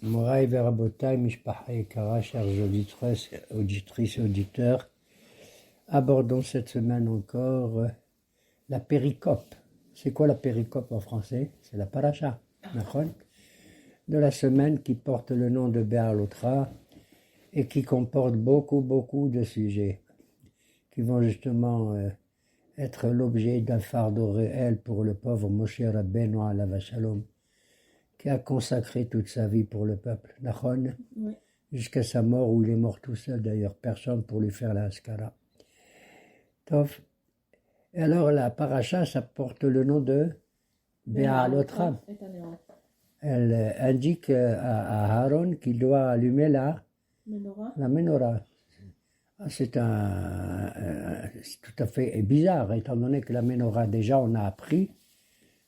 Moraï Verabotaï, Mishpacha Ekara, chers auditrices et auditeurs, abordons cette semaine encore la péricope. C'est quoi la péricope en français? C'est la paracha, de la semaine qui porte le nom de Béalotra et qui comporte beaucoup de sujets qui vont justement être l'objet d'un fardeau réel pour le pauvre Moshe Rabbeinu alav shalom, qui a consacré toute sa vie pour le peuple, Oui. jusqu'à sa mort, où il est mort tout seul d'ailleurs, personne pour lui faire la haskara. Tov. Et alors la paracha, ça porte le nom de Béalotra. Elle indique à Aaron qu'il doit allumer la menorah. C'est tout à fait bizarre, étant donné que la menorah, déjà, on a appris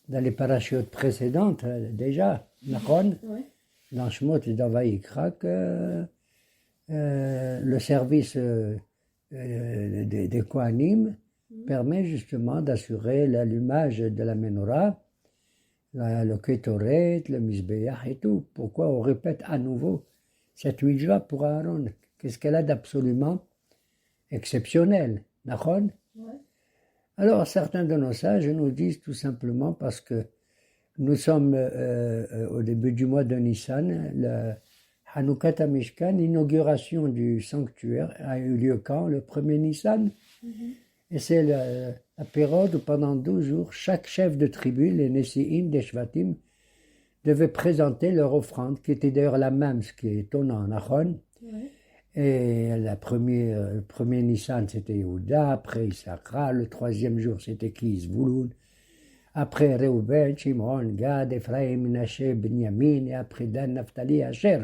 dans les parachutes précédentes, déjà, dans Shmot et dans Vaïkra, que le service des Kohanim permet justement d'assurer l'allumage de la menorah, le Ketoret, le Mizbeach et tout. Pourquoi on répète à nouveau cette mitzvah pour Aaron? Qu'est-ce qu'elle a d'absolument exceptionnel, Alors, certains de nos sages nous disent tout simplement parce que nous sommes au début du mois de Nissan, le Hanoukat Mishkan, l'inauguration du sanctuaire a eu lieu quand? Le 1er Nissan. Et c'est la période où pendant 12 jours, chaque chef de tribu, les Nessi'im, des Shvatim, devait présenter leur offrande, qui était d'ailleurs la même, ce qui est étonnant, Et le premier Nissan, c'était Yehuda, après Issachar, le troisième jour, c'était qui? Zvouloun, après Reuben, Shimon, Gad, Ephraim, Menaché, Benyamin, et après Dan, Naphtali, Asher.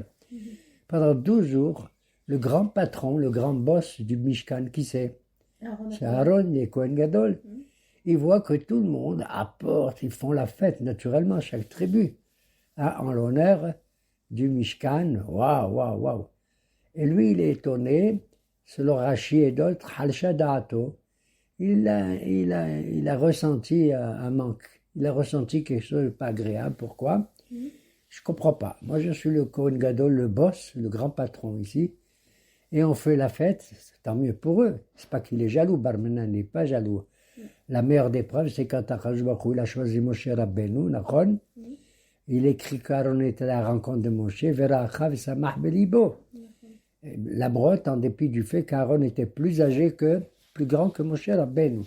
Pendant 12 jours, le grand patron, le grand boss du Mishkan, qui c'est? C'est Aaron, les Kohen Gadol. Il voit que tout le monde apporte, ils font la fête, naturellement, chaque tribu, en l'honneur du Mishkan. Waouh. Et lui, il est étonné, selon Rashi et d'autres, Halshadato, il a ressenti un manque. Il a ressenti quelque chose de pas agréable. Pourquoi? Je comprends pas. Moi, je suis le Kohen Gadol, le boss, le grand patron ici, et on fait la fête, c'est tant mieux pour eux. C'est pas qu'il est jaloux, Barmenan n'est pas jaloux. La meilleure des preuves, c'est quand Akadosh Baruch Hu, il a choisi Moshe Rabbeinu, Nachon. Il écrit qu'Aaron était à la rencontre de Moshe, Vera Achav Samach Belibo. La brotte, en dépit du fait qu'Aaron était plus âgé plus grand que Moshe Rabbeinu.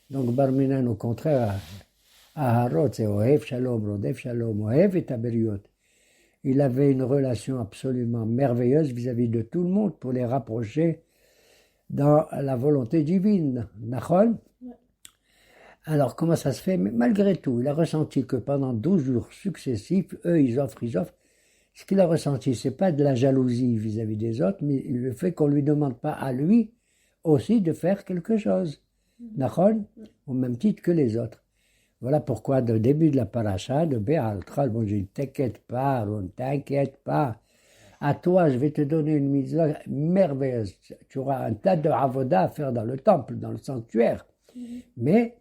Donc Barminan, au contraire, à Aaron, c'est Ohev Shalom, Rodef Shalom, Ohev et Taberiot. Il avait une relation absolument merveilleuse vis-à-vis de tout le monde pour les rapprocher dans la volonté divine. Nachon? Alors, comment ça se fait? Mais malgré tout, il a ressenti que pendant 12 jours successifs, eux, ils offrent. Ce qu'il a ressenti, c'est pas de la jalousie vis-à-vis des autres, mais le fait qu'on lui demande pas à lui aussi de faire quelque chose. Nachon? Au même titre que les autres. Voilà pourquoi, au début de la paracha, de Béalotra, bon, je dis, t'inquiète pas, Aaron, t'inquiète pas. À toi, je vais te donner une mitzvah merveilleuse. Tu auras un tas de avoda à faire dans le temple, dans le sanctuaire. Mais,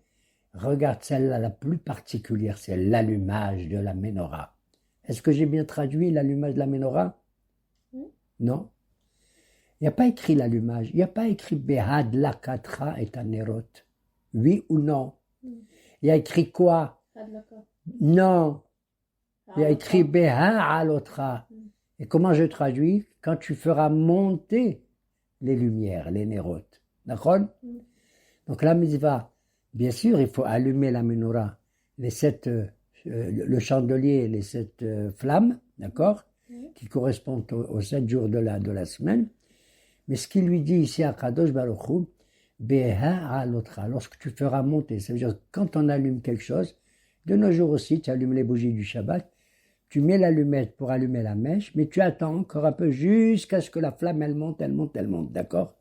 regarde celle-là, la plus particulière, c'est l'allumage de la menorah. Est-ce que j'ai bien traduit l'allumage de la menorah? Non. Il n'y a pas écrit l'allumage. Il n'y a pas écrit Behad lakatra et anerot. Oui ou non? Il y a écrit quoi? Non. Il y a écrit Beha alotra. Et comment je traduis? Quand tu feras monter les lumières, les nérotes. D'accord? Donc la mitzvah, bien sûr, il faut allumer la menorah, le chandelier, les 7 flammes, d'accord? Qui correspondent aux 7 jours de la semaine. Mais ce qu'il lui dit ici à Kadosh Baruch Hu, Beha alotra, lorsque tu feras monter, ça veut dire que quand on allume quelque chose, de nos jours aussi, tu allumes les bougies du Shabbat, tu mets l'allumette pour allumer la mèche, mais tu attends encore un peu jusqu'à ce que la flamme, elle monte, d'accord?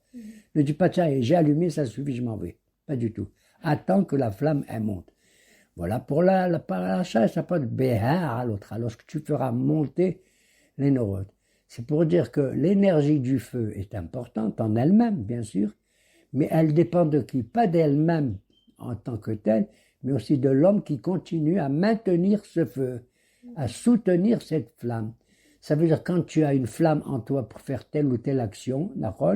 Ne dis pas, tiens, j'ai allumé, ça suffit, je m'en vais. Pas du tout. Attends que la flamme, elle monte. Voilà, pour la paracha, ça s'appelle Beha alotra, lorsque tu feras monter les norotes. C'est pour dire que l'énergie du feu est importante en elle-même, bien sûr, mais elle dépend de qui? Pas d'elle-même en tant que telle, mais aussi de l'homme qui continue à maintenir ce feu, à soutenir cette flamme. Ça veut dire quand tu as une flamme en toi pour faire telle ou telle action, d'accord,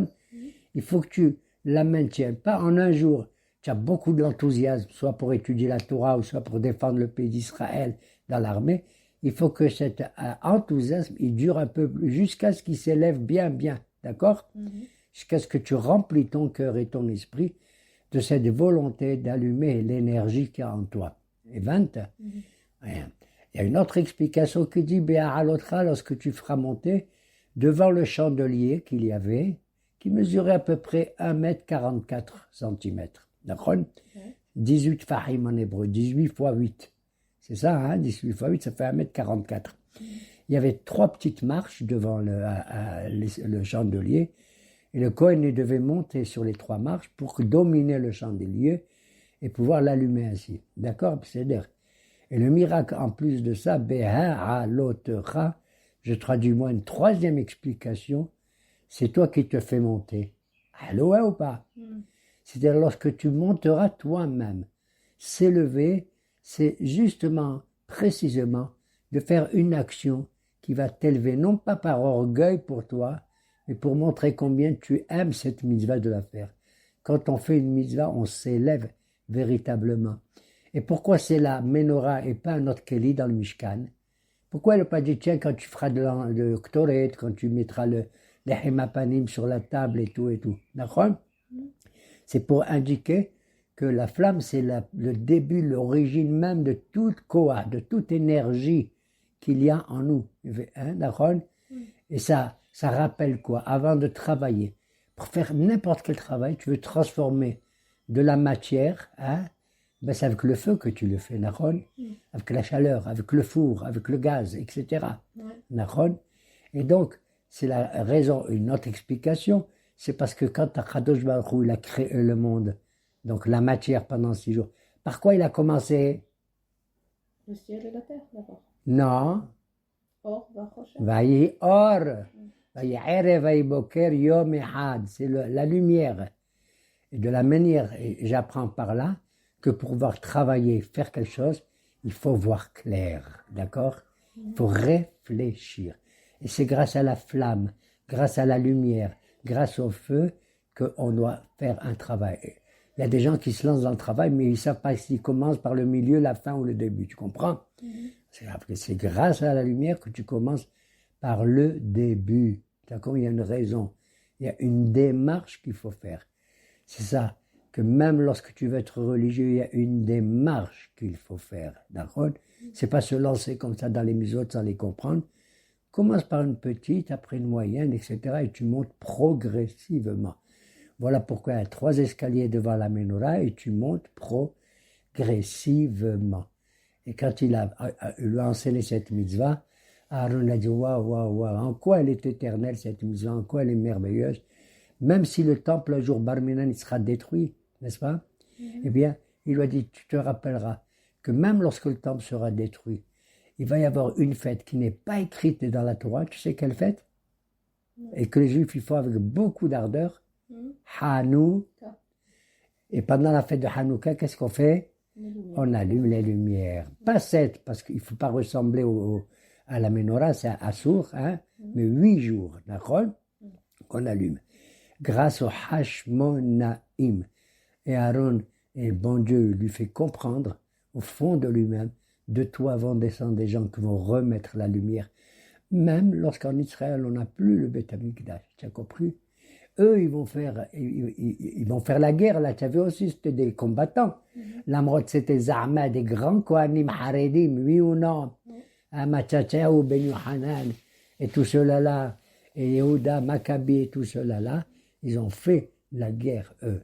il faut que tu la maintiennes. Pas en un jour. Tu as beaucoup de l'enthousiasme, soit pour étudier la Torah ou soit pour défendre le pays d'Israël dans l'armée. Il faut que cet enthousiasme, il dure un peu plus, jusqu'à ce qu'il s'élève bien, bien, d'accord? Jusqu'à ce que tu remplis ton cœur et ton esprit de cette volonté d'allumer l'énergie qu'il y a en toi. Et 20, rien. Il y a une autre explication qui dit, Bé'alotra, lorsque tu feras monter devant le chandelier qu'il y avait, qui mesurait à peu près 1,44 m. D'accord? 18 fahim en hébreu, 18 fois 8. C'est ça, hein? 18 fois 8, ça fait 1,44 m. Il y avait 3 petites marches devant le chandelier, et le Kohen devait monter sur les 3 marches pour dominer le chandelier et pouvoir l'allumer ainsi. D'accord? C'est-à-dire, et le miracle, en plus de ça, Bé'alotra, je traduis moi une troisième explication, c'est toi qui te fais monter. Allô, ouais ou pas? C'est-à-dire, lorsque tu monteras toi-même, s'élever, c'est justement, précisément, de faire une action qui va t'élever, non pas par orgueil pour toi, mais pour montrer combien tu aimes cette mitzvah de la faire. Quand on fait une mitzvah, on s'élève véritablement. Et pourquoi c'est la menorah et pas un autre keli dans le Mishkan? Pourquoi elle n'a pas dit, tiens, quand tu feras de Ktoret, quand tu mettras les hémapanim sur la table et tout, d'accord? C'est pour indiquer que la flamme, c'est le début, l'origine même de toute koa, de toute énergie qu'il y a en nous. Hein, d'accord? Et ça rappelle quoi? Avant de travailler, pour faire n'importe quel travail, tu veux transformer de la matière, hein? Ben c'est avec le feu que tu le fais, d'accord? Avec la chaleur, avec le four, avec le gaz, etc. D'accord? Et donc, c'est la raison, une autre explication, c'est parce que quand Akadosh Baruch Hu, il a créé le monde, donc la matière pendant 6 jours, par quoi il a commencé? Le ciel et la terre, d'abord. Non. Or, Vachosha. Vayi or, vayi erev, vayi boker, yom echad, c'est la lumière. Et de la manière, et j'apprends par là, que pour pouvoir travailler, faire quelque chose, il faut voir clair, d'accord? Il faut réfléchir. Et c'est grâce à la flamme, grâce à la lumière, grâce au feu, qu'on doit faire un travail. Il y a des gens qui se lancent dans le travail, mais ils ne savent pas s'ils commencent par le milieu, la fin ou le début, tu comprends? C'est grâce à la lumière que tu commences par le début. D'accord? Il y a une raison, il y a une démarche qu'il faut faire. C'est ça, que même lorsque tu veux être religieux, il y a une démarche qu'il faut faire. D'accord? C'est pas se lancer comme ça dans les misotes sans les comprendre. Commence par une petite, après une moyenne, etc. Et tu montes progressivement. Voilà pourquoi il y a 3 escaliers devant la menorah et tu montes progressivement. Et quand il lui a enseigné cette mitzvah, Aaron a dit waouh, en quoi elle est éternelle cette mitzvah, en quoi elle est merveilleuse. Même si le temple, un jour, Bar Minan, il sera détruit, n'est-ce pas? Eh bien, il lui a dit, tu te rappelleras que même lorsque le temple sera détruit, il va y avoir une fête qui n'est pas écrite dans la Torah. Tu sais quelle fête? Et que les Juifs, ils font avec beaucoup d'ardeur. Hanouka. Et pendant la fête de Hanouka, qu'est-ce qu'on fait? On allume les lumières. Pas 7, parce qu'il ne faut pas ressembler à la menorah, c'est à Assour, hein? Mais 8 jours, d'accord? Qu'on allume. Grâce au Hashmonaïm. Et Aaron, et le bon Dieu lui fait comprendre, au fond de lui-même, de toi vont descendre des gens qui vont remettre la lumière. Même lorsqu'en Israël, on n'a plus le Beth Amikdash, tu as compris? Eux, ils vont faire la guerre, là, tu as vu aussi, c'était des combattants. L'Amrod, c'était Zahma, des grands Kohanim, Haredim, oui ou non? Matchatchaou, Ben Yohanan, et tout cela-là, et Yehuda, Maccabi, et tout cela-là, ils ont fait la guerre, eux.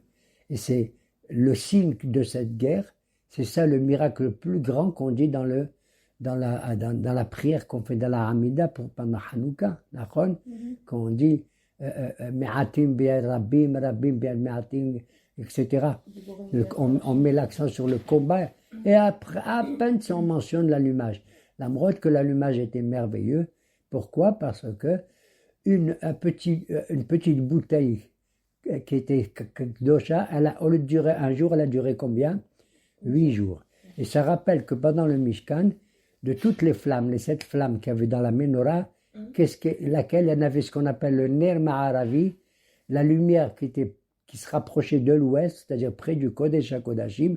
Et c'est le signe de cette guerre, c'est ça le miracle le plus grand qu'on dit dans la prière qu'on fait dans la Hamida pendant Hanouka, qu'on dit Me'atim bi'ad Rabbim, Rabbim bi'ad Me'atim, etc. On met l'accent sur le combat et après, à peine si on mentionne l'allumage. L'amrod que l'allumage était merveilleux. Pourquoi? Parce que une petite bouteille qui était Kdosha, au lieu de durer un jour, elle a duré combien? 8 jours. Et ça rappelle que pendant le Mishkan, de toutes les flammes, les 7 flammes qu'il y avait dans la menorah, laquelle elle avait ce qu'on appelle le Ner Ma'aravi, la lumière qui se rapprochait de l'ouest, c'est-à-dire près du Kodesh HaKodashim,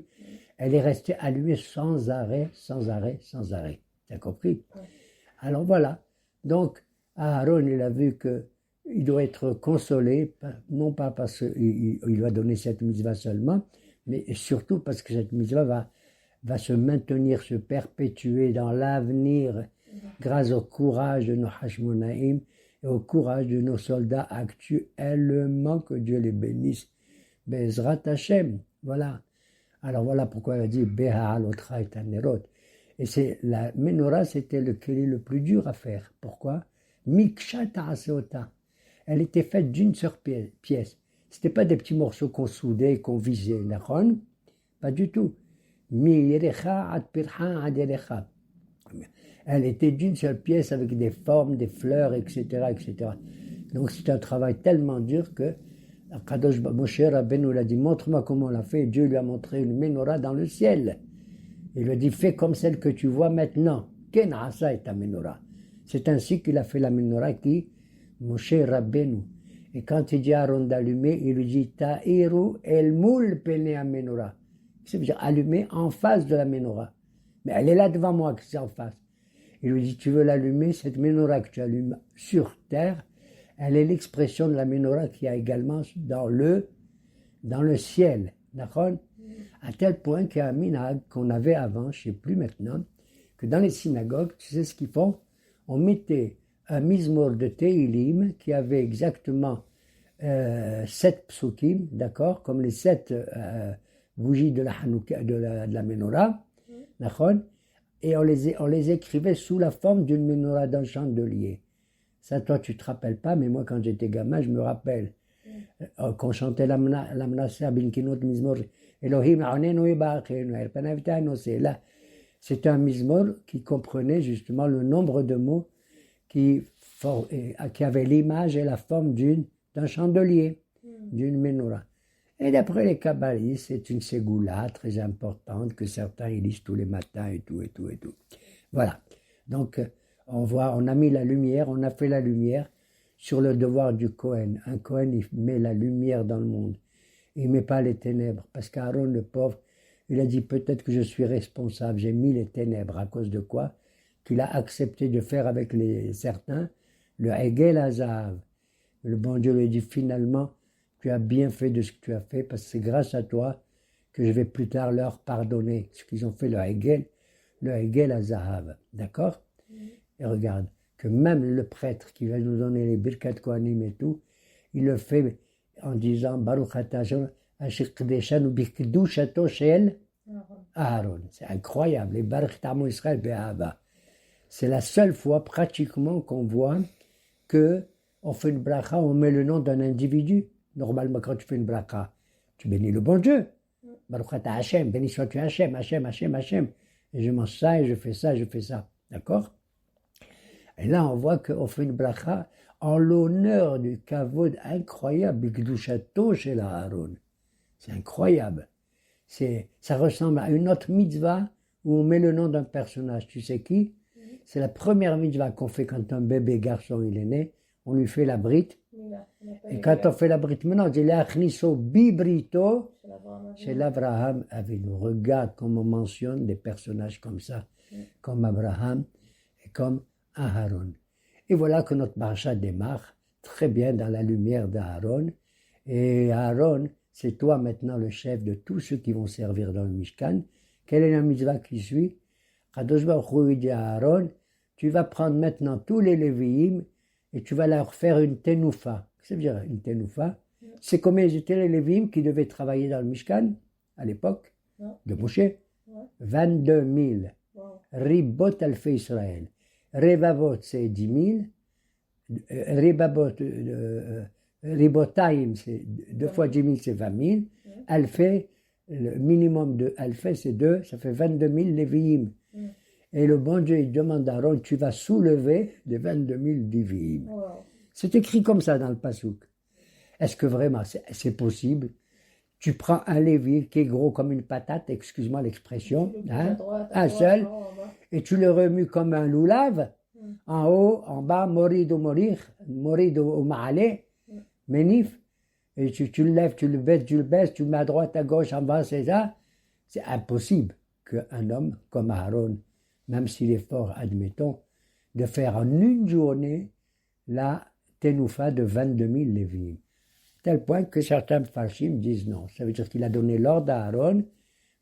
elle est restée allumée sans arrêt, sans arrêt, sans arrêt. Tu as compris? Ouais. Alors voilà. Donc, Aaron, il a vu qu'il doit être consolé, non pas parce qu'il doit donner cette mitzvah seulement, mais surtout parce que cette mitzvah va se maintenir, se perpétuer dans l'avenir grâce au courage de nos Hashmonaïm et au courage de nos soldats actuellement, que Dieu les bénisse. Bezrat Hashem, voilà. Alors voilà pourquoi elle a dit Beha alotra et anerot. Et la menorah, c'était le keli le plus dur à faire. Pourquoi? Mikshat aseota. Elle était faite d'une seule pièce. C'était pas des petits morceaux qu'on soudait, qu'on visait, d'accord? Pas du tout. Mi yerecha ad pircha ad yerecha. Elle était d'une seule pièce avec des formes, des fleurs, etc., etc. Donc c'est un travail tellement dur que Kadosh Moshe Rabbeinu l'a dit, montre-moi comment on l'a fait. Et Dieu lui a montré une menorah dans le ciel. Il lui a dit, fais comme celle que tu vois maintenant. Ken asa est ta menorah. C'est ainsi qu'il a fait la menorah qui, Moshe Rabbeinu. Et quand il dit à Aaron d'allumer, il lui dit, ta'iru el moul pene menorah. Ça veut dire allumer en face de la menorah. Mais elle est là devant moi, que c'est en face. Il lui dit, tu veux l'allumer, cette menorah que tu allumes sur terre, elle est l'expression de la menorah qu'il y a également dans le ciel. D'accord? À tel point qu'il y a un minhag qu'on avait avant, je ne sais plus maintenant, que dans les synagogues, tu sais ce qu'ils font? On mettait un mizmor de Teilim qui avait exactement 7 psukim, d'accord? Comme les 7 bougies de la Hanouka, de la menorah, d'accord? Et on les écrivait sous la forme d'une menorah d'un chandelier. Ça, toi, tu ne te rappelles pas, mais moi, quand j'étais gamin, je me rappelle qu'on chantait la Mnasseh bin Kinot Mizmor Elohim Aonenu Ibachenu Erpanavitano. Là, c'était un Mizmor qui comprenait justement le nombre de mots qui avait l'image et la forme d'un chandelier, d'une menorah. Et d'après les kabbalistes, c'est une ségoula très importante que certains ils lisent tous les matins et tout, et tout, et tout. Voilà. Donc, on a mis la lumière, on a fait la lumière sur le devoir du Kohen. Un Kohen, il met la lumière dans le monde. Il ne met pas les ténèbres. Parce qu'Aaron, le pauvre, il a dit peut-être que je suis responsable. J'ai mis les ténèbres. À cause de quoi? Qu'il a accepté de faire avec certains le Hegel Hazav. Le bon Dieu lui dit finalement, tu as bien fait de ce que tu as fait parce que c'est grâce à toi que je vais plus tard leur pardonner ce qu'ils ont fait le Hegel Hazav. D'accord? Et regarde, que même le prêtre qui va nous donner les Birkat Kohanim et tout, il le fait en disant Baruch Ata Asher Kadeshanu Bikdushato Shel Aaron. C'est incroyable. Et Baruch Tamo Israël Be'ahava. C'est la seule fois pratiquement qu'on voit que on fait une bracha, on met le nom d'un individu. Normalement, quand tu fais une bracha, tu bénis le bon Dieu. Baruch Ata Hashem, béni sois-tu Hashem, Hashem, Hashem, Hashem. Et je mange ça, et je fais ça, je fais ça. D'accord? Et là, on voit qu'on fait une bracha en l'honneur du kavod incroyable, Bikdushato chez la Aaron. C'est incroyable. Ça ressemble à une autre mitzvah où on met le nom d'un personnage. Tu sais qui? C'est la première mitzvah qu'on fait quand un bébé garçon il est né. On lui fait la brite. Et quand on fait la brite, maintenant, on dit l'achniso bibrito chez l'Abraham Avinu. Regarde comme on mentionne des personnages comme ça, comme Abraham et comme Aaron. Et voilà que notre marcha démarre très bien dans la lumière d'Aaron. Et Aaron, c'est toi maintenant le chef de tous ceux qui vont servir dans le Mishkan. Quelle est la mitzvah qui suit? Kadosh Baruch Hu dit à Aaron, tu vas prendre maintenant tous les Lévi'im et tu vas leur faire une tenoufa. Qu'est-ce que ça veut dire une tenoufa? C'est combien étaient les Lévi'im qui devaient travailler dans le Mishkan à l'époque de Moshe? 22 000. Ribot Alfe Israël. Revavot, c'est 10 000. Ribotaim, c'est 2 fois 10 000, c'est 20 000. Alfe, le minimum de Alfe, c'est 2, ça fait 22 000 Lévi'im. Et le bon Dieu, il demande à Aaron, tu vas soulever les 22 000 Lévi'im. Wow. C'est écrit comme ça dans le Passouk. Est-ce que vraiment c'est possible? Tu prends un Lévi qui est gros comme une patate, excuse-moi l'expression, hein, un seul, et tu le remues comme un loulave, En haut, en bas, morid ou mourir, morid ou ma'ale, menif. Et tu le lèves, tu le baisses, tu le mets à droite, à gauche, en bas, c'est ça. C'est impossible qu'un homme comme Aaron, même s'il est fort, admettons, de faire en une journée la tenoufa de 22 000 lévim. Tel point que certains farshim disent non. Ça veut dire qu'il a donné l'ordre à Aaron,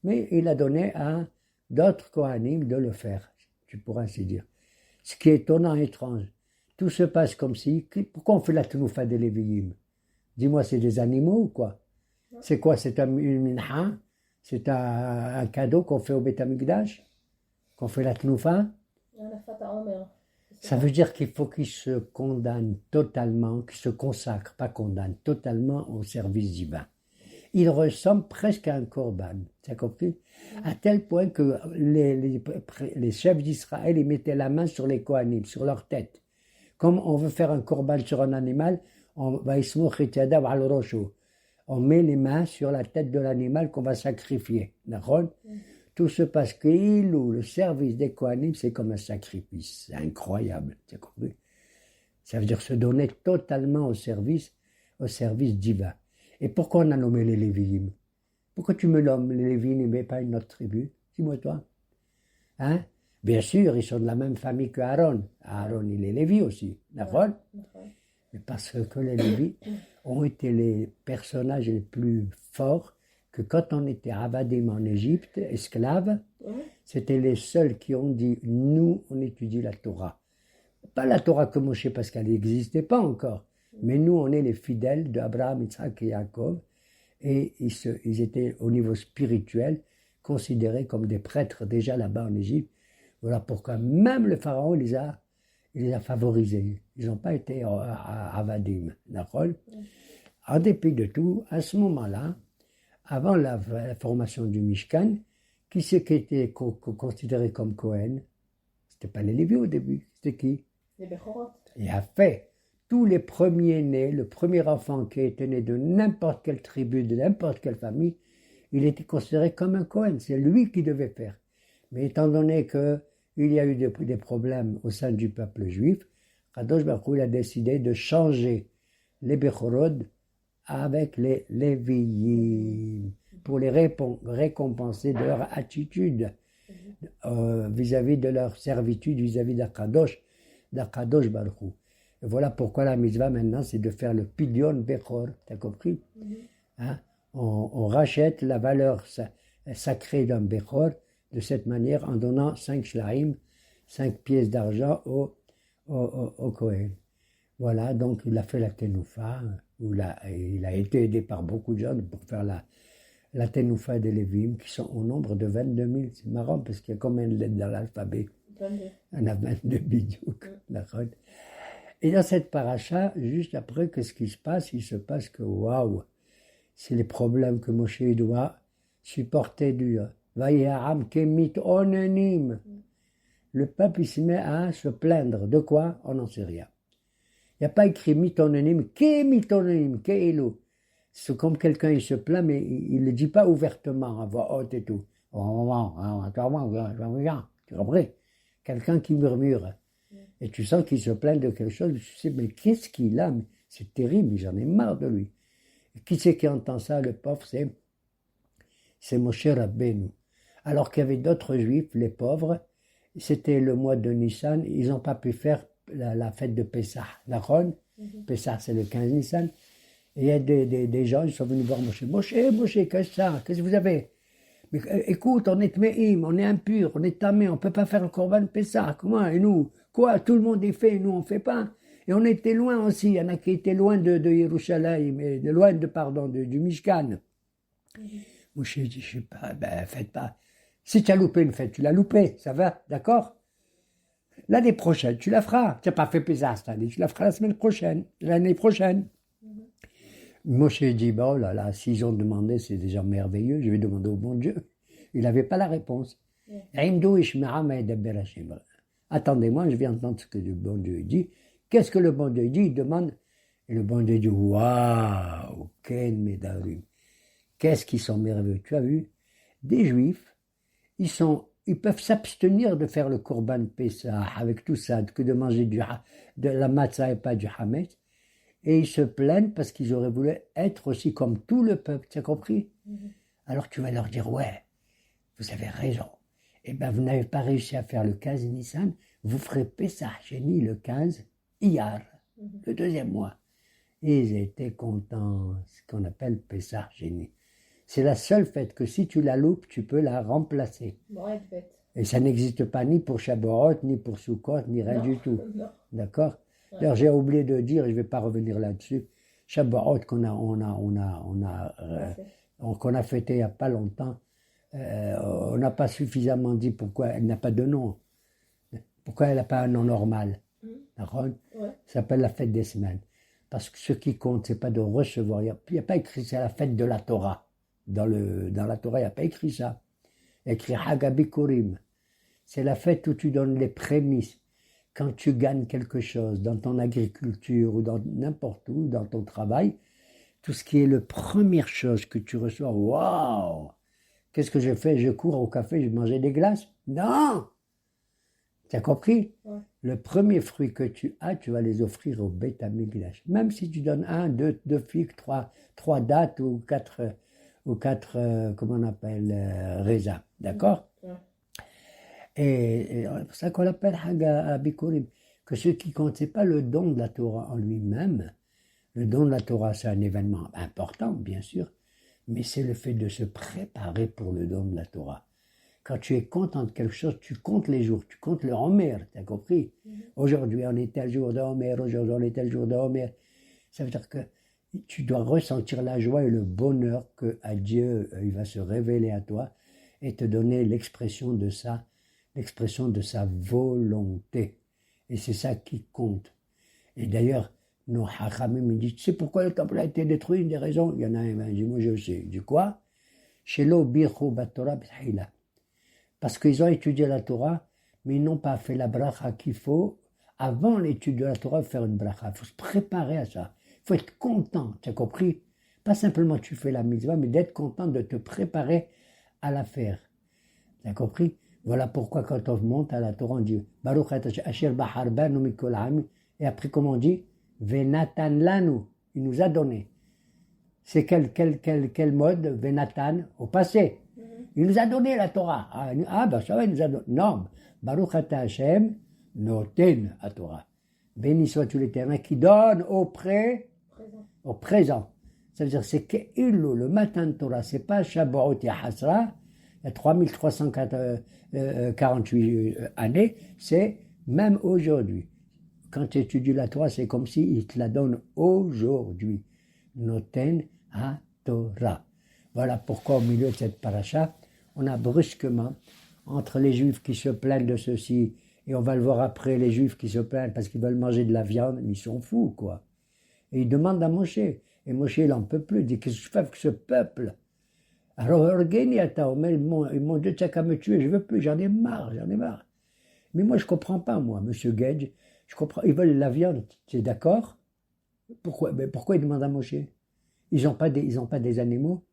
mais il a donné à d'autres Kohanim de le faire, tu pourras ainsi dire. Ce qui est étonnant et étrange. Tout se passe comme si... Pourquoi on fait la tenoufa des lévim? Dis-moi, c'est des animaux ou quoi? C'est quoi? C'est une minha? C'est un cadeau qu'on fait au Beth Amikdash? Qu'on fait la tenoufa? Ça veut dire qu'il faut qu'il se condamne totalement, qu'il se consacre, pas condamne, totalement au service divin. Il ressemble presque à un korban, tu as compris? À tel point que les chefs d'Israël, ils mettaient la main sur les Kohanim, sur leur tête. Comme on veut faire un korban sur un animal, on met les mains sur la tête de l'animal qu'on va sacrifier. Tout se passe que le service des Kohanim, c'est comme un sacrifice. C'est incroyable. Tu as compris? Ça veut dire se donner totalement au service divin. Et pourquoi on a nommé les Lévi'im? Pourquoi tu me nommes les Lévi'im mais pas une autre tribu? Dis-moi toi. Hein? Bien sûr, ils sont de la même famille que Aaron. Aaron, il est Lévi aussi. D'accord? Mais parce que les Lévis ont été les personnages les plus forts, que quand on était avadim en Égypte, esclaves, c'était les seuls qui ont dit « nous, on étudie la Torah ». Pas la Torah comme Moshe, parce qu'elle n'existait pas encore, mais nous, on est les fidèles d'Abraham, Isaac et Jacob, et ils étaient au niveau spirituel considérés comme des prêtres déjà là-bas en Égypte. Voilà pourquoi même le pharaon les a favorisés. Ils n'ont pas été avadim, d'accord? En dépit de tout, à ce moment-là, avant la formation du Mishkan, qui c'est qui était considéré comme Cohen? C'était pas les Lévites au début, c'était qui? Les Bechorot. Il a fait tous les premiers-nés, le premier enfant qui était né de n'importe quelle tribu, de n'importe quelle famille, il était considéré comme un Cohen. C'est lui qui devait faire. Mais étant donné qu'il y a eu des problèmes au sein du peuple juif, Kadosh Baruch Hu a décidé de changer les Bechorot avec les Lévi'im pour les récompenser de leur attitude vis-à-vis de leur servitude vis-à-vis d'Akadosh Baruch Hu. Et voilà pourquoi la mitzvah maintenant, c'est de faire le Pidyon Bechor. T'as compris? Hein? On rachète la valeur sacrée d'un Bechor de cette manière en donnant 5 shlaim, 5 pièces d'argent au Kohen. Voilà, donc il a fait la tenoufa, il a été aidé par beaucoup de gens pour faire la tenoufa des Lévim, qui sont au nombre de 22 000. C'est marrant parce qu'il y a combien de lettres dans l'alphabet? 22. On a 22 bidouks. Et dans cette paracha, juste après, qu'est-ce qui se passe? Il se passe que, waouh, c'est les problèmes que Moshe doit supporter dur. Vayaram kemit onenim. Le peuple, il se met à se plaindre. De quoi? On n'en sait rien. Il n'y a pas écrit mitononim, ke keilu. C'est comme quelqu'un, il se plaint, mais il ne le dit pas ouvertement, à voix haute et tout. Tu comprends? Quelqu'un qui murmure. Et tu sens qu'il se plaint de quelque chose, tu sais, mais qu'est-ce qu'il a? C'est terrible, j'en ai marre de lui. Et qui c'est qui entend ça, le pauvre? C'est Moshe Rabbeinu. Alors qu'il y avait d'autres juifs, les pauvres, c'était le mois de Nissan, ils n'ont pas pu faire la fête de Pessah. D'accord? Pessah, c'est le 15 Nissan. Et il y a des gens, ils sont venus voir Moshe. Moshe, qu'est-ce que vous avez? Mais écoute, on est tmeim, on est impur, on est tamé, on ne peut pas faire le Korban Pessah. Comment? Et nous, quoi? Tout le monde est fait, et nous, on ne fait pas. Et on était loin aussi. Il y en a qui étaient loin de Yerushalayim, loin du Mishkan. Moshe dit, je sais pas, faites pas. Si tu as loupé une fête, tu l'as loupé, ça va, d'accord? L'année prochaine, tu la feras. Tu n'as pas fait Pessah cette année, tu la feras l'année prochaine. Moshe dit, oh là là, s'ils ont demandé, c'est déjà merveilleux, je vais demander au bon Dieu. Il n'avait pas la réponse. Attendez-moi, je vais entendre ce que le bon Dieu dit. Qu'est-ce que le bon Dieu dit? Il demande, et le bon Dieu dit, waouh, Ken Medarim. Qu'est-ce qu'ils sont merveilleux. Tu as vu? Des Juifs, ils sont ils peuvent s'abstenir de faire le Korban Pessah avec tout ça, que de manger de la matzah et pas du hametz. Et ils se plaignent parce qu'ils auraient voulu être aussi comme tout le peuple, tu as compris? Alors tu vas leur dire, ouais, vous avez raison. Eh bien, vous n'avez pas réussi à faire le 15 Nissan, vous ferez Pessah Sheni le 15 Iyar, le deuxième mois. Et ils étaient contents, ce qu'on appelle Pessah Sheni. C'est la seule fête que si tu la loupes, tu peux la remplacer. Moed Bet. Et ça n'existe pas ni pour Shavuot, ni pour Sukkot, ni rien du tout. Non. D'accord? Ouais. D'ailleurs, j'ai oublié de dire, et je ne vais pas revenir là-dessus, Shavuot qu'on a fêté il n'y a pas longtemps, on n'a pas suffisamment dit pourquoi elle n'a pas de nom. Pourquoi elle n'a pas un nom normal. D'accord? Ouais. Ça s'appelle la fête des semaines. Parce que ce qui compte, ce n'est pas de recevoir. Il n'y a pas écrit c'est la fête de la Torah. Dans la Torah, il n'y a pas écrit ça. Il y a écrit Hagabikurim. C'est la fête où tu donnes les prémices. Quand tu gagnes quelque chose dans ton agriculture ou dans n'importe où, dans ton travail, tout ce qui est la première chose que tu reçois, waouh! Qu'est-ce que je fais? Je cours au café, je mangeais des glaces? Non! Tu as compris? Ouais. Le premier fruit que tu as, tu vas les offrir au Beth Amikdash. Même si tu donnes 1, 2 figues, 3 dattes ou 4, comment on appelle, raisins. D'accord? Ouais. Et c'est pour ça qu'on l'appelle Haga Bikurim. Que ce qui compte, ce n'est pas le don de la Torah en lui-même. Le don de la Torah, c'est un événement important, bien sûr, mais c'est le fait de se préparer pour le don de la Torah. Quand tu es content de quelque chose, tu comptes les jours, tu comptes le Homer, tu as compris? Aujourd'hui, on est tel jour de Homer, aujourd'hui, on est tel jour de Homer. Ça veut dire que tu dois ressentir la joie et le bonheur que à Dieu, il va se révéler à toi et te donner l'expression de sa volonté. Et c'est ça qui compte. Et d'ailleurs, nos hachamim me disent, tu sais pourquoi le temple a été détruit? Une des raisons, il y en a un, il dit, moi je sais. Du quoi? Shelo birchu batorah b'tchila. Parce qu'ils ont étudié la Torah, mais ils n'ont pas fait la bracha qu'il faut. Avant l'étude de la Torah, faire une bracha. Il faut se préparer à ça. Il faut être content, tu as compris? Pas simplement tu fais la mitzvah, mais d'être content de te préparer à la faire. Tu as compris? Voilà pourquoi quand on monte à la Torah, on dit Baruch Asher Bahar Banu Mikol Ami. Et après, comment on dit? Venatan Lanu. Il nous a donné. C'est quel mode? Venatan, au passé. Il nous a donné la Torah. Ah, ben ça va, il nous a donné. Non. Baruch Ata Hashem Noten à Torah. Béni sois-tu l'Éternel qui donne au présent. Ça veut dire, c'est que le matin de Torah, c'est pas Shavuot et Hasra, il y a 3348 années, c'est même aujourd'hui. Quand tu étudies la Torah, c'est comme s'il te la donne aujourd'hui. Noten à Torah. Voilà pourquoi au milieu de cette paracha, on a brusquement, entre les Juifs qui se plaignent de ceci, et on va le voir après, les Juifs qui se plaignent parce qu'ils veulent manger de la viande, mais ils sont fous, quoi. Et ils demandent à Moshe. Et Moshe, il n'en peut plus. Il dit, qu'est-ce que je fais avec ce peuple? Alors, mon Dieu, tu n'as qu'à me tuer, je ne veux plus, j'en ai marre. Mais moi, je ne comprends pas, moi, monsieur Gage. Je comprends, ils veulent la viande, tu es d'accord? Pourquoi ils demandent à Moshe? Ils n'ont pas des animaux?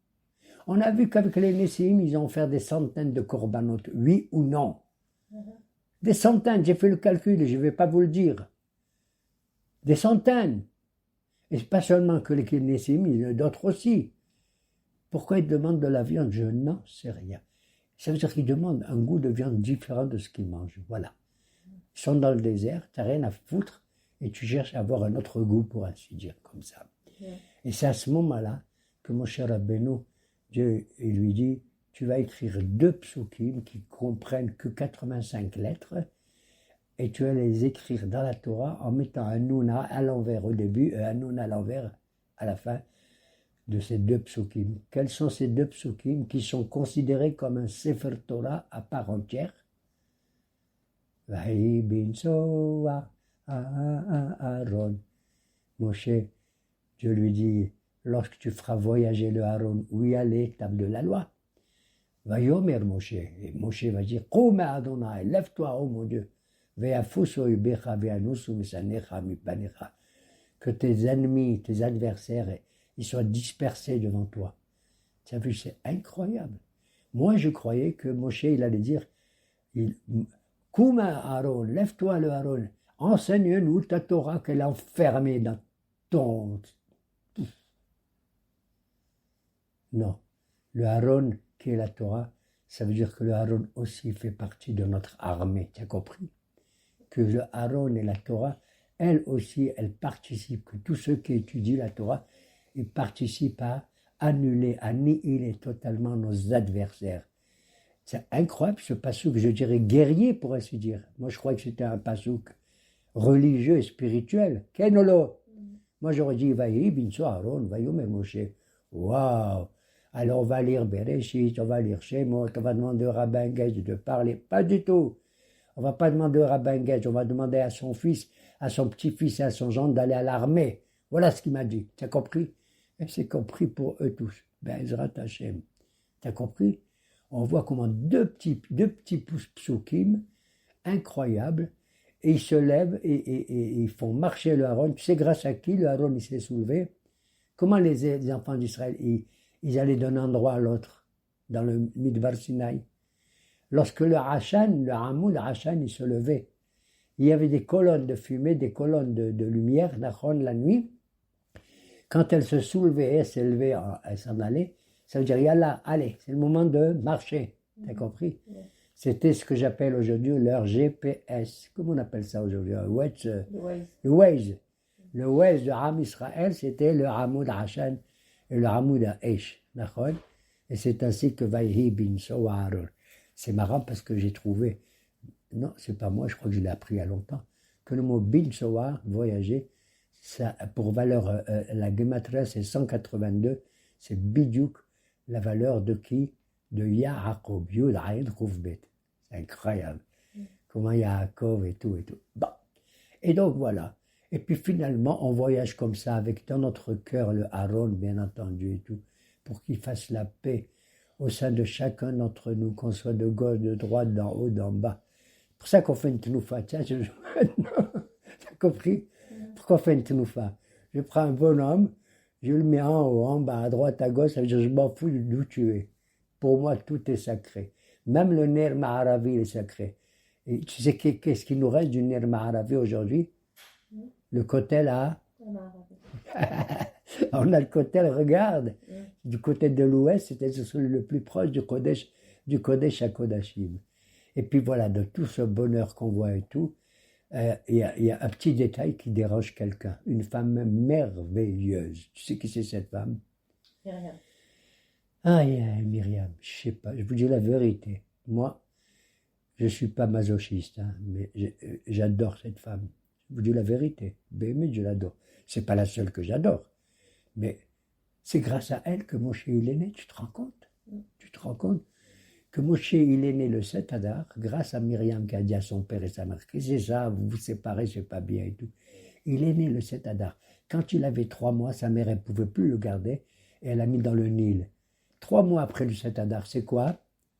On a vu qu'avec les Nessim, ils ont fait des centaines de corbanotes, oui ou non? Des centaines, j'ai fait le calcul et je ne vais pas vous le dire. Des centaines. Et pas seulement que les Nessim, il y en a d'autres aussi. Pourquoi ils demandent de la viande? Je n'en sais rien. Ça veut dire qu'ils demandent un goût de viande différent de ce qu'ils mangent. Voilà. Ils sont dans le désert, tu n'as rien à foutre, et tu cherches à avoir un autre goût, pour ainsi dire, comme ça. Et c'est à ce moment-là que mon cher Rabbeinu, Dieu, il lui dit, tu vas écrire 2 psukim qui comprennent que 85 lettres, et tu vas les écrire dans la Torah en mettant un nouna à l'envers au début et un nouna à l'envers à la fin de ces 2 psukim. Quels sont ces 2 psukim qui sont considérés comme un Sefer Torah à part entière? Vahi bin Soa Aaron. Moshe, Dieu lui dit, lorsque tu feras voyager le Aaron, où y aller, table de la loi. Vayomer Moshe. Et Moshe va dire, Koum Adonai, lève-toi, oh mon Dieu. Que tes ennemis, tes adversaires, ils soient dispersés devant toi. Tu as vu, c'est incroyable. Moi, je croyais que Moshe, il allait dire, Kouma Aaron, lève-toi le Aaron, enseigne-nous ta Torah qu'elle est enfermée dans ton... Non, le Aaron qui est la Torah, ça veut dire que le Aaron aussi fait partie de notre armée, tu as compris? Que le Aaron et la Torah, elle aussi, elle participe, que tous ceux qui étudient la Torah, ils participent à annuler, à annihiler totalement nos adversaires. C'est incroyable ce passouk, je dirais guerrier pour ainsi dire. Moi je croyais que c'était un passouk religieux et spirituel. Kenolo. Moi j'aurais dit Vaï binso Aaron, Vayomer Moshe. Waouh! Alors on va lire Bereshit, on va lire Shemot, on va demander au rabbin Gage de parler. Pas du tout. On va pas demander au rabbin Gage, on va demander à son fils, à son petit-fils et à son gendre d'aller à l'armée. Voilà ce qu'il m'a dit. Tu as compris? Et c'est compris pour eux tous. Be'ezrat Hashem. Tu as compris? On voit comment deux petits psukim incroyables, et ils se lèvent et ils font marcher le Aaron. Tu sais grâce à qui le Aaron il s'est soulevé? Comment les enfants d'Israël, ils allaient d'un endroit à l'autre, dans le Midbar Sinaï? Lorsque le Hamoud Hashan, il se levait, il y avait des colonnes de fumée, des colonnes de lumière, la nuit. Quand elle se soulevait, elle s'élevait, elle s'en allait, ça veut dire, yallah, allez, c'est le moment de marcher. T'as compris? C'était ce que j'appelle aujourd'hui leur GPS. Comment on appelle ça aujourd'hui? Le Waze. Le Waze de Ham Israël, c'était le Hamoud Hashan et le Hamoud Haish. Et c'est ainsi que Vaïhi bin Aaron. C'est marrant parce que j'ai trouvé, non, c'est pas moi, je crois que je l'ai appris il y a longtemps, que le mot bin Soar, voyager, ça, pour valeur, la gematria c'est 182, c'est bidiouk, la valeur de qui? De Yaakov, Yud Ayin Rouvbet. C'est incroyable. Comment Yaakov et tout et tout. Bon. Et donc voilà. Et puis finalement, on voyage comme ça avec dans notre cœur le Aaron, bien entendu, et tout, pour qu'il fasse la paix au sein de chacun d'entre nous, qu'on soit de gauche, de droite, d'en haut, d'en bas. C'est pour ça qu'on fait une tenoufa. Tiens, t'as compris? Pourquoi on fait une tenoufa? Je prends un bonhomme, je le mets en haut, en bas, à droite, à gauche, ça veut dire je m'en fous d'où tu es. Pour moi, tout est sacré. Même le Ner Ma'aravi est sacré. Et tu sais qu'est-ce qu'il nous reste du Ner Ma'aravi aujourd'hui? Le kotel à... On a le kotel, regarde. Du côté de l'ouest, c'était le plus proche du Kodesh à Kodashim. Et puis voilà, de tout ce bonheur qu'on voit et tout, il y a un petit détail qui dérange quelqu'un. Une femme merveilleuse. Tu sais qui c'est cette femme? Myriam. Myriam, je sais pas, je vous dis la vérité. Moi, je suis pas masochiste, hein, mais j'adore cette femme. Je vous dis la vérité. Mais je l'adore. C'est pas la seule que j'adore. Mais c'est grâce à elle que Moshe il est né, tu te rends compte? Tu te rends compte que Moshe il est né le 7 Adar, grâce à Myriam qui a dit à son père et sa mère, que c'est ça, vous vous séparez, c'est pas bien et tout. Il est né le 7 Adar. Quand il avait 3 mois, sa mère, elle ne pouvait plus le garder et elle l'a mis dans le Nil. 3 mois après le 7 Adar, c'est quoi?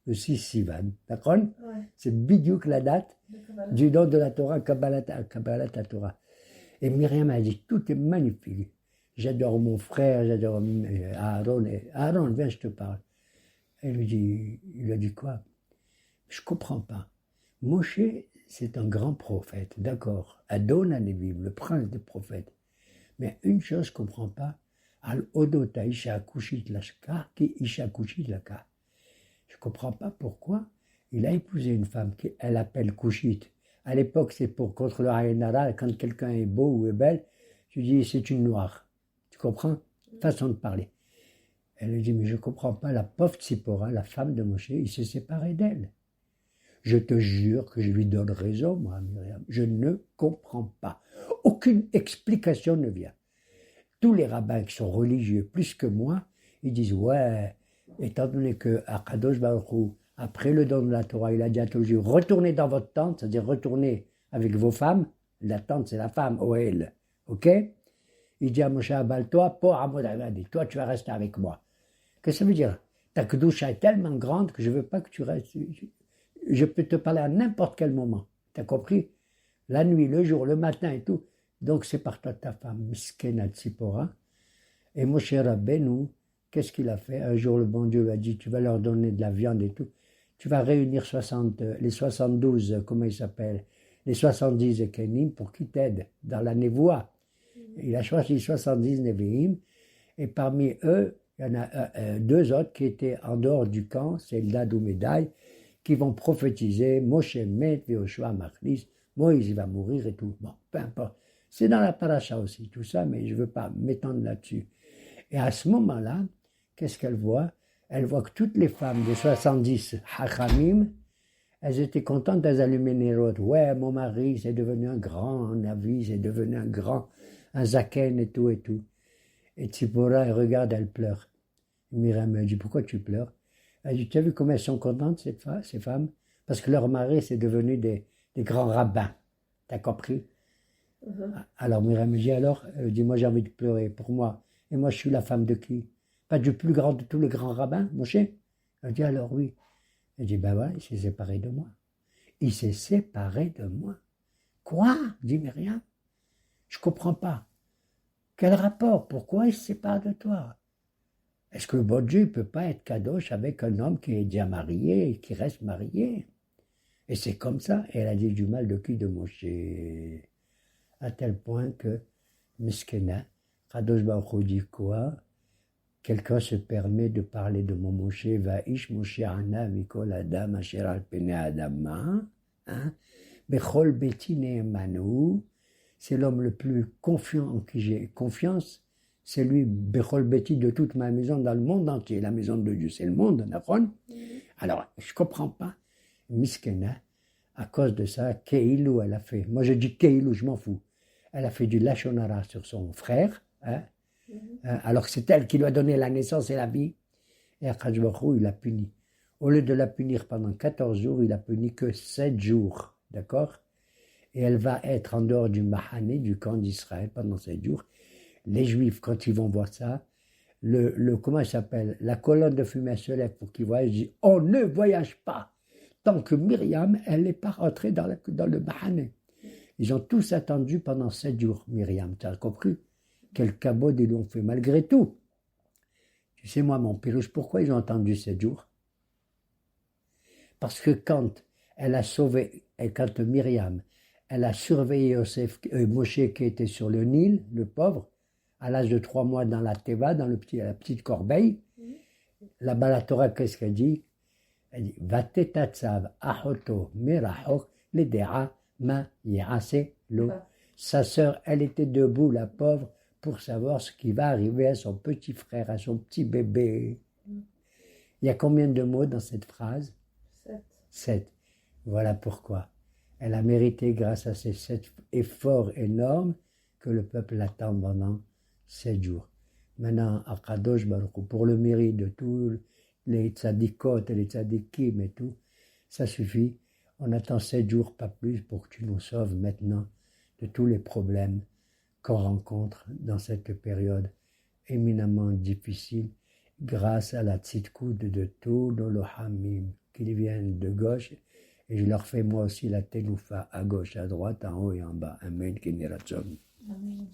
Le 6 Sivan. D'accord? Ouais. C'est bidiouk la date du don de la Torah, Kabbalat Torah. Et Myriam a dit, tout est magnifique. J'adore mon frère, j'adore Aaron. Aaron, viens, je te parle. Il lui a dit quoi? Je ne comprends pas. Moshe, c'est un grand prophète, d'accord. Adon Anevim, le prince des prophètes. Mais une chose, je ne comprends pas. Al odota isha kushit lashka ki isha kushit laka. Je ne comprends pas pourquoi il a épousé une femme qu'elle appelle kushit. À l'époque, c'est pour contre le Haïnara, quand quelqu'un est beau ou est belle, tu dis c'est une noire. Tu comprends? Façon de parler. Elle lui dit, mais je ne comprends pas, la pauvre Tzipora, la femme de Moshe, il s'est séparé d'elle. Je te jure que je lui donne raison, moi, Myriam. Je ne comprends pas. Aucune explication ne vient. Tous les rabbins qui sont religieux, plus que moi, ils disent, ouais, étant donné que Akadosh Baruch Hu, après le don de la Torah, il a dit à tous les jours, retournez dans votre tente, c'est-à-dire retournez avec vos femmes. La tente, c'est la femme, Oel. Ok? Il dit à Moshe Abal, toi, toi, tu vas rester avec moi. Qu'est-ce que ça veut dire? Ta kedusha est tellement grande que je ne veux pas que tu restes. Je peux te parler à n'importe quel moment. Tu as compris? La nuit, le jour, le matin et tout. Donc c'est par toi ta femme, Miskena Tzipora. Et Moshe Rabbeinu, qu'est-ce qu'il a fait? Un jour, le bon Dieu lui a dit, tu vas leur donner de la viande et tout. tu vas réunir les 72, comment ils s'appellent, les 70 Kenim pour qu'ils t'aident dans la névoie. Il a choisi 70 Nevi'im, et parmi eux, il y en a deux autres qui étaient en dehors du camp, c'est Eldad ou Médaille, qui vont prophétiser, Moshe met, Yehoshua Machlis, Moïse il va mourir et tout. Bon, peu importe. C'est dans la paracha aussi, tout ça, mais je ne veux pas m'étendre là-dessus. Et à ce moment-là, qu'est-ce qu'elle voit? Elle voit que toutes les femmes des 70 Hachamim, elles étaient contentes, elles allumaient les routes. Ouais, mon mari, c'est devenu un grand Navi, c'est devenu un Zaken et tout et tout. Et Tzipora, elle regarde, elle pleure. Myriam me dit, pourquoi tu pleures? Elle dit, tu as vu comment elles sont contentes, ces femmes? Parce que leur mari, c'est devenu des grands rabbins. T'as compris? Alors Myriam me dit, alors? Elle dit, moi j'ai envie de pleurer pour moi. Et moi, je suis la femme de qui? Pas du plus grand de tous les grands rabbins, Moshe? Elle dit, alors oui. Elle dit, ben voilà, il s'est séparé de moi. Il s'est séparé de moi. Quoi? Dit Myriam. Je comprends pas. Quel rapport? Pourquoi il se sépare de toi? Est-ce que le bon Dieu ne peut pas être kadosh avec un homme qui est déjà marié et qui reste marié? Et c'est comme ça. Et elle a dit du mal de qui? De Moshe. À tel point que, Miskena, Kadosh Baruch Hu dit quoi? Quelqu'un se permet de parler de mon Moshe, Va'ish Moshe Ana Mikol Adam Asher Al Pene Adama, Bechol Beti Ne'emanu, c'est l'homme le plus confiant en qui j'ai confiance, c'est lui, Bechol Beti, de toute ma maison dans le monde entier. La maison de Dieu, c'est le monde, Nafon. Alors, je ne comprends pas. Miskena, à cause de ça, Keilou, elle a fait. Moi, je dis Keilou, je m'en fous. Elle a fait du Lashon Hara sur son frère, alors que c'est elle qui lui a donné la naissance et la vie. Et Akadosh Baruch Hu, il l'a puni. Au lieu de la punir pendant 14 jours, il a puni que 7 jours. D'accord? Et elle va être en dehors du Mahané, du camp d'Israël, pendant 7 jours. Les Juifs, quand ils vont voir ça, comment il s'appelle? La colonne de fumée se lève pour qu'ils voient. Elle dit, on ne voyage pas tant que Myriam, elle n'est pas rentrée dans le Mahané. Ils ont tous attendu pendant 7 jours, Myriam. Tu as compris? Quel cabot ils l'ont fait, malgré tout. Tu sais, moi, mon pirouche, pourquoi ils ont attendu 7 jours? Parce que quand elle a sauvé, et quand Myriam, elle a surveillé Moshe qui était sur le Nil, le pauvre, à l'âge de 3 mois dans la Teva, dans la petite corbeille, là-bas la Torah, qu'est-ce qu'elle dit? Elle dit, Vatetatsav ahoto merachok ledera ma yirase lo. Sa sœur, elle était debout, la pauvre, pour savoir ce qui va arriver à son petit frère, à son petit bébé. Il y a combien de mots dans cette phrase? 7. Voilà pourquoi. Elle a mérité, grâce à ces 7 efforts énormes, que le peuple l'attend pendant 7 jours. Maintenant, à Kadosh Baruch Hu, pour le mérite de tous les tzadikot et les tzadikim et tout, ça suffit. On attend 7 jours, pas plus, pour que tu nous sauves maintenant de tous les problèmes qu'on rencontre dans cette période éminemment difficile, grâce à la tzidkout de tous nos lohamim, qu'ils viennent de gauche, et je leur fais moi aussi la teloufa à gauche, à droite, en haut et en bas. Amen, Kini Ratzon. Amen.